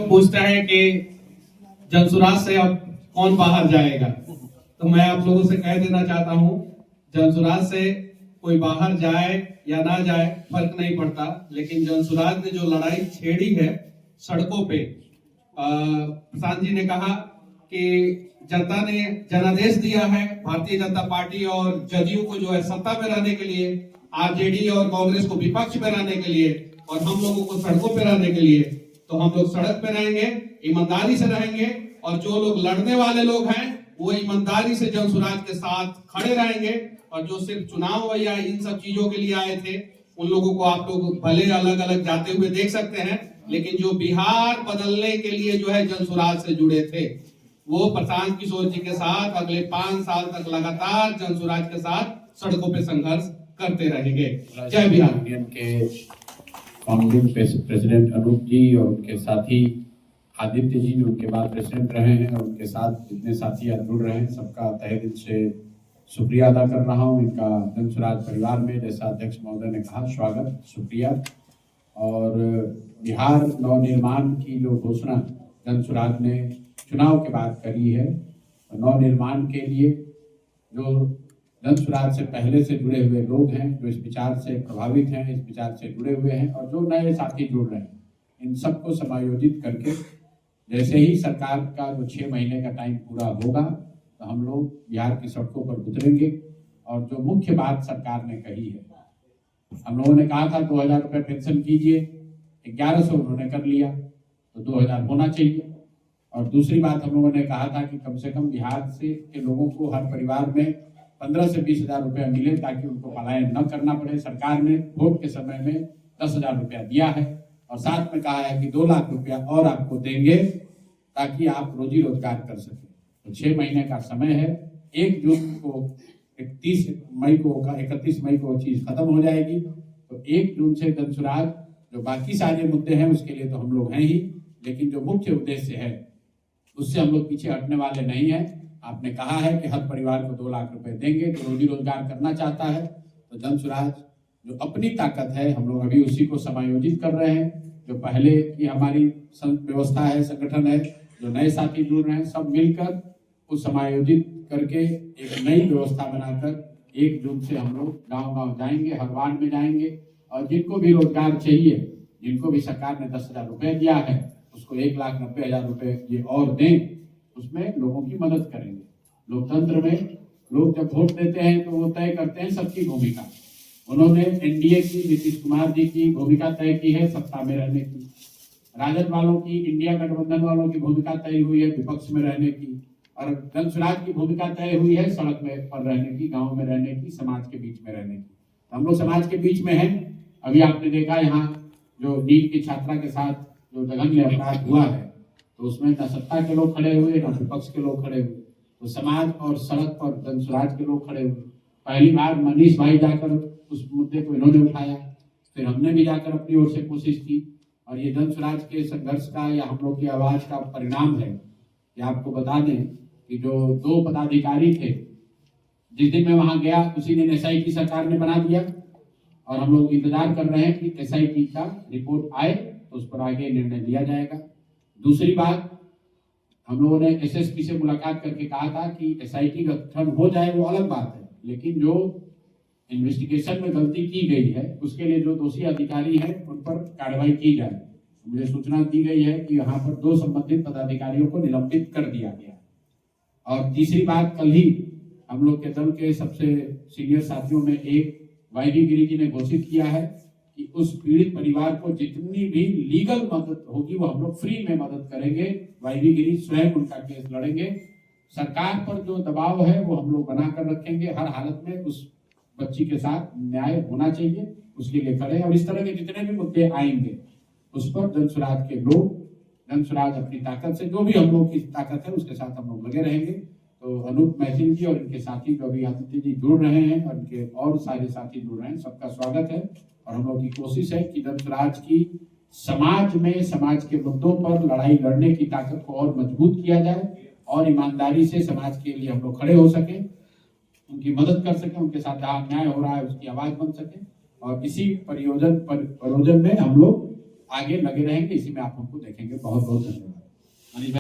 पूछता है कि जनसुराज से अब कौन बाहर जाएगा, तो मैं आप लोगों से कह देना चाहता हूं, जनसुराज से कोई बाहर जाए या ना जाए फर्क नहीं पड़ता, लेकिन जनसुराज ने जो लड़ाई छेड़ी है सड़कों पे, प्रशांत जी ने कहा कि जनता ने जनादेश दिया है भारतीय जनता पार्टी और जदयू को जो है सत्ता में रहने के लिए, आरजेडी और कांग्रेस को विपक्ष में रहने के लिए और हम लोगों को सड़कों पे रहने के लिए। तो हम लोग सड़क पे रहेंगे, ईमानदारी से रहेंगे और जो लोग लड़ने वाले लोग हैं वो ईमानदारी से जनसुराज के साथ खड़े रहेंगे। और जो सिर्फ चुनाव या इन सब चीजों के लिए आए थे उन लोगों को आप लोग भले अलग अलग जाते हुए देख सकते हैं, लेकिन जो बिहार बदलने के लिए जो है जनसुराज से जुड़े थे वो प्रशांत किशोर जी के साथ अगले 5 साल तक लगातार जनसुराज के साथ सड़कों पे संघर्ष करते रहेंगे। जय बिहार। के फाउंडिंग प्रेसिडेंट अनूप जी और उनके साथी आदित्य जी जो उनके बाद प्रेसिडेंट रहे हैं और उनके साथ जितने साथी आज जुड़ रहे हैं सबका तहे दिल से शुक्रिया अदा कर रहा हूं। इनका जनसुराज परिवार में जैसा अध्यक्ष महोदय ने कहा स्वागत, शुक्रिया। और बिहार नवनिर्माण की जो घोषणा जनसुराज ने चुनाव के बाद करी है, नवनिर्माण के लिए जो जनसुराज से पहले से जुड़े हुए लोग हैं, जो इस विचार से प्रभावित हैं, इस विचार से जुड़े हुए हैं और जो नए साथी जुड़ रहे हैं, इन सबको समायोजित करके जैसे ही सरकार का जो 6 महीने का टाइम पूरा होगा तो हम लोग बिहार की सड़कों पर उतरेंगे। और जो मुख्य बात सरकार ने कही है, हम लोगों ने कहा था 2000 रुपये पेंशन कीजिए, 1100 उन्होंने कर लिया तो 2000 होना चाहिए। और दूसरी बात हम लोगों ने कहा था कि कम से कम बिहार से के लोगों को हर परिवार में 15 से 20 हजार रुपया मिले ताकि उनको पलायन न करना पड़े। सरकार ने वोट के समय में 10,000 रुपया दिया है और साथ में कहा है कि 2 लाख रुपया और आपको देंगे ताकि आप रोजी रोजगार कर सकें। तो 6 महीने का समय है, 1 जून को 31 मई को वो चीज खत्म हो जाएगी। तो 1 जून से जनसुराज जो बाकी सारे मुद्दे हैं उसके लिए तो हम लोग हैं ही, लेकिन जो मुख्य उद्देश्य है उससे हम लोग पीछे हटने वाले नहीं हैं। आपने कहा है कि हर परिवार को 2 लाख रुपए देंगे, जो रोजी रोजगार करना चाहता है तो जनसुराज जो अपनी ताकत है हम लोग अभी उसी को समायोजित कर रहे हैं। जो पहले की हमारी व्यवस्था है, संगठन है, जो नए साथी जुड़ रहे हैं, सब मिलकर उस समायोजित करके एक नई व्यवस्था बनाकर 1 जून से हम लोग गाँव जाएंगे, हर वार्ड में जाएंगे और जिनको भी रोजगार चाहिए, जिनको भी सरकार ने 10,000 रुपये दिया है उसको 1,90,000 रुपये ये और दें, उसमें लोगों की मदद करेंगे। लोकतंत्र में लोग जब वोट देते हैं तो वो तय करते हैं सबकी भूमिका। उन्होंने एनडीए की, नीतीश कुमार जी की भूमिका तय की है सत्ता में रहने की, राजद वालों की, इंडिया गठबंधन वालों की भूमिका तय हुई है विपक्ष में रहने की, और जनसुराज की भूमिका तय हुई है सड़क में पर रहने की, गाँव में रहने की, समाज के बीच में रहने की। हम लोग समाज के बीच में हैं। अभी आपने देखा यहाँ जो नीट की छात्रा के साथ जो जघन्य अपराध हुआ है तो उसमें न सत्ता के लोग खड़े हुए न विपक्ष के लोग खड़े हुए, तो समाज और सड़क पर जनसुराज के लोग खड़े हुए। पहली बार मनीष भाई जाकर उस मुद्दे को इन्होंने उठाया, फिर हमने भी जाकर अपनी ओर से कोशिश की और ये जनसुराज के संघर्ष का या हम लोग की आवाज का परिणाम है। कि आपको बता दें कि जो 2 पदाधिकारी थे, जिस दिन मैं वहां गया उसी दिन SIT सरकार ने बना दिया और हम लोग इंतजार कर रहे हैं कि SIT का रिपोर्ट आए तो उस पर आगे निर्णय लिया जाएगा। दूसरी बात, हम लोगों ने SSP से मुलाकात करके कहा था कि SIT गठन हो जाए वो अलग बात है, लेकिन जो इन्वेस्टिगेशन में गलती की गई है उसके लिए जो दोषी अधिकारी हैं उन पर कार्रवाई की जाए। मुझे सूचना दी गई है कि यहाँ पर 2 संबंधित पदाधिकारियों को निलंबित कर दिया गया। और तीसरी बात, कल ही हम लोग के दल के सबसे सीनियर साथियों में एक YV गिरी जी ने घोषित किया है कि उस पीड़ित परिवार को जितनी भी लीगल मदद होगी वो हम लोग फ्री में मदद करेंगे। YV गिरी स्वयं उनका केस लड़ेंगे। सरकार पर जो दबाव है वो हम लोग बनाकर रखेंगे। हर हालत में उस बच्ची के साथ न्याय होना चाहिए, उसके लिए खड़े। और इस तरह के जितने भी मुद्दे आएंगे उस पर जनसुराज के लोग, जनसुराज अपनी ताकत से, जो भी हम लोग की ताकत है उसके साथ हम लोग लगे रहेंगे। तो अनूप महसिल जी और इनके साथी जो अभी आदित्य जी जुड़ रहे हैं और इनके और सारे साथी जुड़ रहे हैं, सबका स्वागत है। और हम लोग की कोशिश है कि जनसुराज की समाज में, समाज के मुद्दों पर लड़ाई लड़ने की ताकत को और मजबूत किया जाए और ईमानदारी से समाज के लिए हम लोग खड़े हो सके, उनकी मदद कर सके, उनके साथ जहाँ अन्याय हो रहा है उसकी आवाज बन सके। और इसी परियोजन में हम लोग आगे लगे रहेंगे, इसी में आप हमको देखेंगे। बहुत बहुत धन्यवाद।